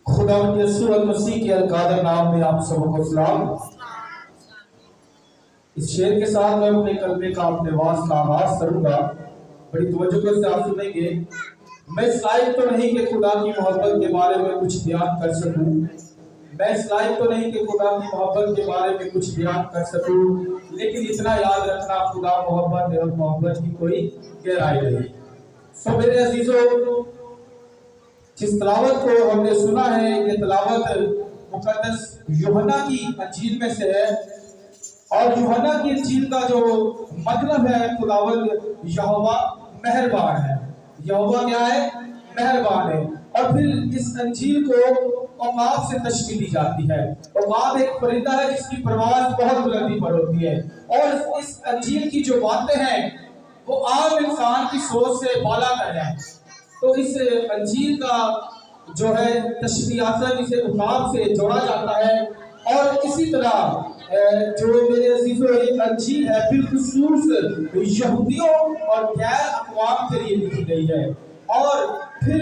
خداوند یسوع المسیح کے القادر نام میں آپ سب کو سلام۔ اس شعر کے ساتھ میں اپنے کلمے کا اپنے واس کا آغاز کروں گا۔ بڑی توجہ سے آپ سنیں گے۔ میں اس لائق تو نہیں کہ خدا کی محبت کے بارے میں کچھ بیان کر سکوں، میں اس لائق تو نہیں کہ خدا کی محبت کے بارے میں کچھ بیان کر سکوں، لیکن اتنا یاد رکھنا خدا محبت ہے اور محبت کی کوئی گہرائی نہیں۔ سو میرے عزیزوں، جس تلاوت کو ہم نے سنا ہے یہ تلاوت مقدس یوحنا کی انجیل میں سے ہے، اور یوحنا کی انجیل کا جو مطلب ہے خداوند یہوہ مہربان ہے۔ یہوہ کیا ہے؟ مہربان ہے۔ اور پھر اس انجیل کو عقاب سے تشبیہ دی جاتی ہے۔ عقاب ایک پرندہ ہے جس کی پرواز بہت بلندی پر ہوتی ہے، اور اس انجیل کی جو باتیں ہیں وہ عام انسان کی سوچ سے بالا تر ہیں۔ تو اس انجیل کا جو ہے تشبیہات اسے عقاب سے جوڑا جاتا ہے، اور اسی طرح جو میرے عزیزوں یہ انجیل ہے بالخصوص یہودیوں اور غیر اقوام کے لیے لکھی گئی ہے۔ اور پھر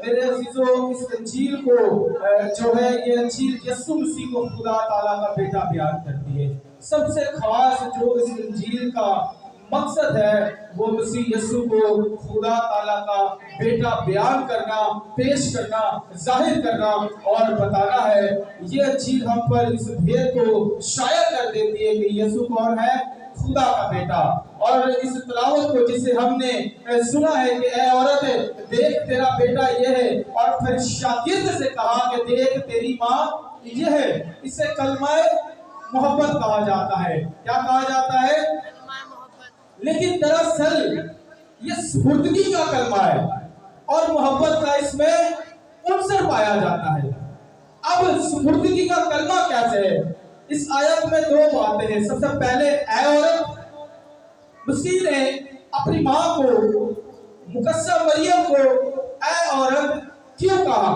میرے عزیزوں اس انجیل کو جو ہے یہ انجیل یسوع مسیح کو خدا تعالیٰ کا بیٹا بیان کرتی ہے۔ سب سے خاص جو اس انجیل کا مقصد ہے وہ مسیح یسوع کو خدا تعالیٰ کا بیٹا بیان کرنا، پیش کرنا، ظاہر کرنا اور بتانا ہے۔ یہ انجیل ہم پر اس بھید کو شائع کر دیتی ہے کہ یسوع کون ہے؟ خدا کا بیٹا۔ اور اس تلاوت کو جسے ہم نے سنا ہے کہ اے عورت دیکھ تیرا بیٹا یہ ہے، اور پھر شاگرد سے کہا کہ دیکھ تیری ماں یہ ہے، اسے کلمہ محبت کہا جاتا ہے۔ کیا کہا جاتا ہے؟ لیکن دراصل یہ سپردگی کا کلمہ ہے، اور محبت کا اس میں عنصر پایا جاتا ہے۔ اب سپردگی کا کلمہ کیسے ہے؟ اس آیت میں دو باتیں ہیں۔ سب سے پہلے اے عورت، مسیح نے اپنی ماں کو، مقدسہ مریم کو اے عورت کیوں کہا؟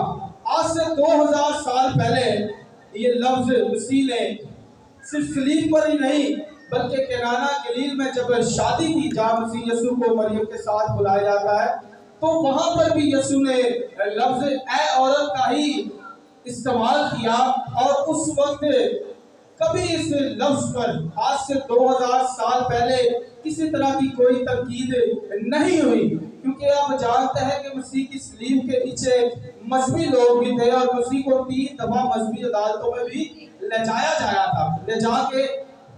آج سے 2000 سال پہلے یہ لفظ مسیح نے صرف صلیب پر ہی نہیں بلکہ کینانا گلیل میں جب شادی کی جہاں مسیح یسوع کو مریم کے ساتھ بلایا جاتا ہے، تو وہاں پر بھی یسوع نے لفظ اے عورت کا ہی استعمال کیا، اور اس وقت کبھی اس لفظ پر آج سے 2000 سال پہلے کسی طرح کی کوئی تنقید نہیں ہوئی، کیونکہ آپ جانتے ہیں کہ مسیح کی صلیب کے پیچھے مذہبی لوگ بھی تھے، اور مسیح کو 3 دفعہ مذہبی عدالتوں میں بھی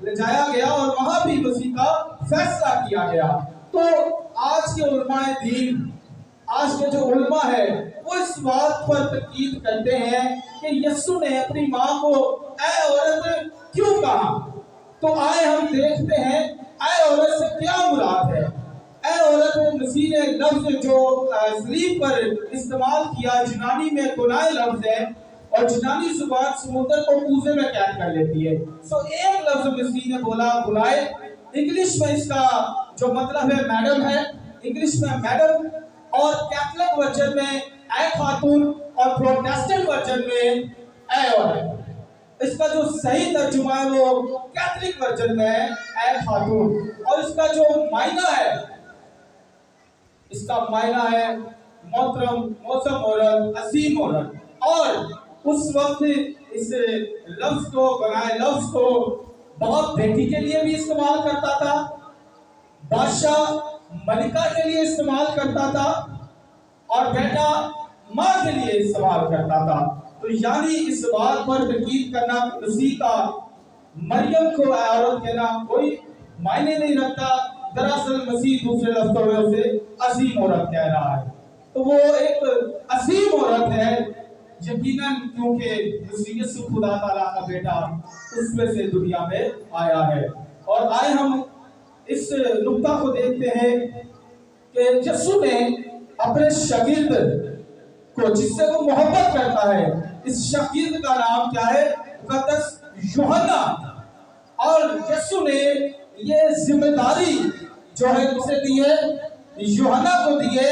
لے جایا گیا اور وہاں بھی مسیح کا فیصلہ کیا گیا۔ تو آج کے علماء دین، آج کے جو علماء ہے وہ اس بات پر تاکید کرتے ہیں کہ یسوع نے اپنی ماں کو اے عورت کیوں کہا۔ تو آئے ہم دیکھتے ہیں اے عورت سے کیا مراد ہے۔ اے عورت مسیح نے لفظ جو صلیب پر استعمال کیا یونانی میں گنائے لفظ ہے، اور یونانی زبان سمندر کو کوزے میں قید کر لیتی ہے۔ ایک لفظ مسیح نے بولا گنائے، انگلش میں اس کا جو مطلب ہے میڈم ہے، انگلش میں میڈم، اور کیتھولک ورژن میں اے خاتون، اور پروٹیسٹنٹ ورژن میں اے عورت۔ اس کا جو صحیح ترجمہ ہے وہ کیتھولک ورژن میں اے خاتون، اور اس کا جو معنی ہے، اس کا معنی ہے محترم، موسم عورت، عظیم عورت۔ اور اس وقت اس لفظ کو، بنائے لفظ کو باپ بیٹی کے لیے بھی استعمال کرتا تھا، بادشاہ ملکہ کے لیے استعمال کرتا تھا، اور بیٹا ماں کے لیے استعمال کرتا تھا۔ تو یعنی اس بات پر تاکید کرنا کہ مسیح کا مریم کو اے عورت کہنا کوئی معنی نہیں رکھتا، دراصل مسیح دوسرے لفظوں میں اسے عظیم عورت کہہ رہا ہے۔ تو وہ ایک عظیم عورت ہے، یقیناً کیونکہ مسیح یسوع خدا تعالیٰ کا بیٹا اس میں سے دنیا میں آیا ہے۔ اور آئے ہم اس نقطہ کو دیکھتے ہیں کہ یسوع نے اپنے شاگرد کو، جس سے وہ محبت کرتا ہے، اس شاگرد کا نام کیا ہے؟ مقدس یوحنا۔ اور یسوع نے یہ ذمہ داری جو ہے اسے دی ہے، یوحنا کو دی ہے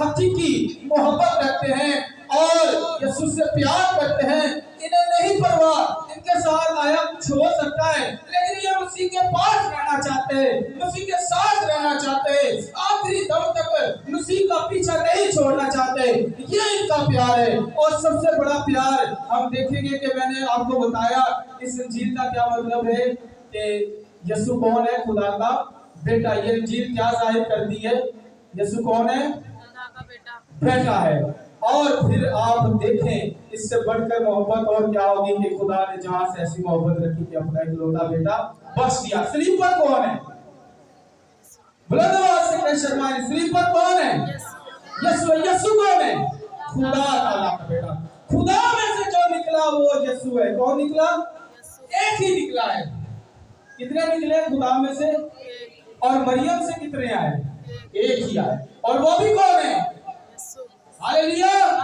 حقیقی محبت رکھتے ہیں اور یسوع سے پیار کرتے ہیں، انہیں نہیں پرواہ ان کے ساتھ آیا کچھ ہو سکتا ہے، لیکن یہ مسیح کے پاس رہنا چاہتے ہیں، مسیح کے ساتھ رہنا چاہتے ہیں، آخری دم تک مسیح کا پیچھا نہیں چھوڑنا چاہتے، یہ ان کا پیار ہے۔ اور سب سے بڑا پیار ہم دیکھیں گے کہ میں نے آپ کو بتایا اس انجیل کا کیا مطلب ہے کہ یسوع کون ہے؟ خدا کا بیٹا۔ یہ انجیل کیا ظاہر کرتی ہے؟ یسوع کون ہے؟ خدا کا بیٹا ہے۔ اور پھر آپ دیکھیں اس سے بڑھ کر محبت اور کیا ہوگی کہ خدا نے جہاں سے ایسی محبت رکھی کہ اپنا اکلوتا بیٹا بخش دیا۔ سلیب پر کون ہے؟ بلند آواز سے کہیں شرمائے، سلیب پر کون ہے؟ یسوع۔ یسوع کون ہے؟ خدا تعالیٰ کا بیٹا۔ خدا میں سے جو نکلا وہ یسوع ہے۔ کون نکلا؟ ایک ہی نکلا ہے۔ کتنے نکلے خدا میں سے؟ اور مریم سے کتنے آئے؟ ایک ہی آئے۔ اور وہ بھی کون ہے؟ ہاللیلویا۔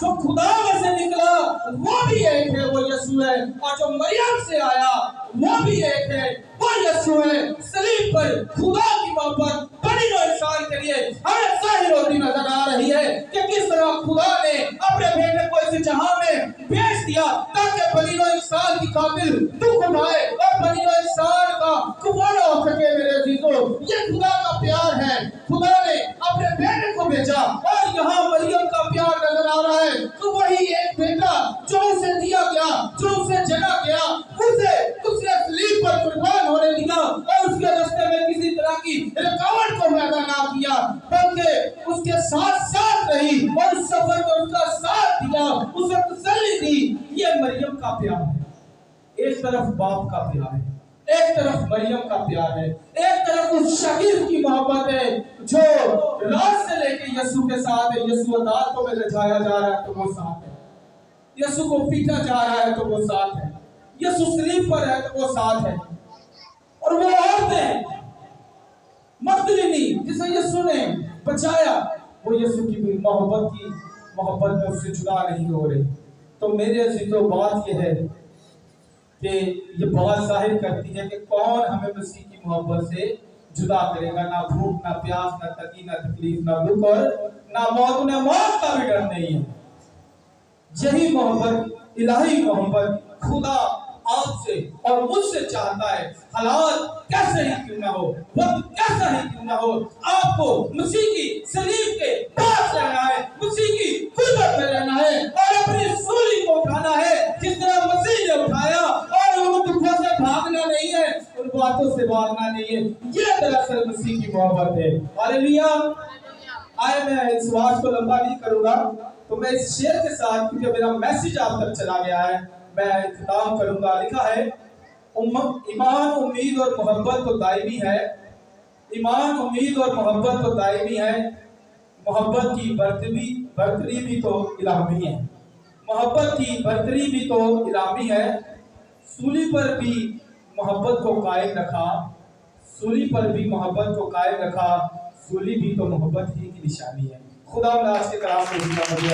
جو خدا میں سے نکلا وہ بھی ایک ہے، وہ یسوع ہے۔ اور جو مریم سے آیا وہ بھی ایک ہے، وہ یسوع ہے۔ صلیب پر خدا کی محبت بنی نوع انسان کے لیے ہمیں ظاہر ہوتی نظر آ رہی ہے کہ کس طرح خدا نے اپنے بیٹے کو اس جہاں میں بھیج دیا تاکہ بنی نوع انسان کی خاطر دکھ اٹھائے اور بنی نوع انسان کا کفارہ ہو سکے۔ میرے عزیزو، یہ خدا کا پیار ہے۔ خدا نے اپنے بیٹے کو بھیجا اور یہاں مریم کا پیار نظر آ رہا ہے تو وہی ایک بیٹا جو اسے دیا گیا، جو اسے جلا گیا، اسے صلیب پر قربان ہونے دیا اور اس کے راستے میں کسی طرح کی رکاوٹ کو پیدا نہ کیا بلکہ اس کے ساتھ ساتھ رہی اور اس سفر میں اس کا ساتھ دیا، اسے تسلی دی۔ یہ مریم کا پیار ہے۔ ایک طرف باپ کا پیار ہے، ایک طرف مریم کا پیار ہے، ایک طرف اس شہید کی محبت ہے جو رات سے لے کے یسوع کے ساتھ ہے۔ یسوع عدالتوں میں لٹایا جا رہا ہے تو وہ ساتھ ہے، یسوع کو پیٹا جا رہا ہے تو وہ ساتھ ہے، یسوع صلیب پر ہے تو وہ ساتھ ہے۔ اور وہ عورتیں مغدلینی جسے یسوع نے بچایا، وہ یسوع کی محبت میں اس سے جدا نہیں ہو رہی۔ تو میرے عزیزو، بات یہ ہے کہ یہ بات ظاہر کرتی ہے کہ کون ہمیں مسیح کی محبت سے جدا کرے گا؟ نہ بھوک، نہ پیاس، نہ تنگی، نہ تکلیف، نہ دکھ اور نہ موت۔ انہیں موت کا بھی ڈر نہیں ہے۔ یہی محبت، الہی محبت، خدا آپ سے اور مجھ سے چاہتا ہے، حالات کیسے ہی کیوں نہ ہو، وقت کیسا ہی کیوں نہ ہو، آپ کو مسیح کی صلیب کے پاس رہنا ہے، مسیح کی قربت میں رہنا ہے اور اپنی سولی کو اٹھانا ہے جس طرح مسیح نے اٹھایا، اور ان دکھوں سے بھاگنا نہیں ہے، ان باتوں سے بھاگنا نہیں ہے۔ یہ دراصل مسیح کی محبت ہے۔ ہاللیلویا۔ آئے میں اس بات کو لمبا نہیں کروں گا تو میں اس شعر کے ساتھ، کیونکہ میرا میسیج آپ تک چلا گیا ہے، میں اختتام کروں گا۔ لکھا ہے، ایمان، امید اور محبت تو دائمی ہے، ایمان، امید اور محبت تو دائمی ہے، محبت کی برتری بھی تو الہامی ہے، محبت کی برتری بھی تو الہامی ہے۔ سولی پر بھی محبت کو قائم رکھا، سولی پر بھی محبت کو قائم رکھا، سولی بھی تو محبت ہی کی نشانی ہے۔ خدا آج کے کلام کو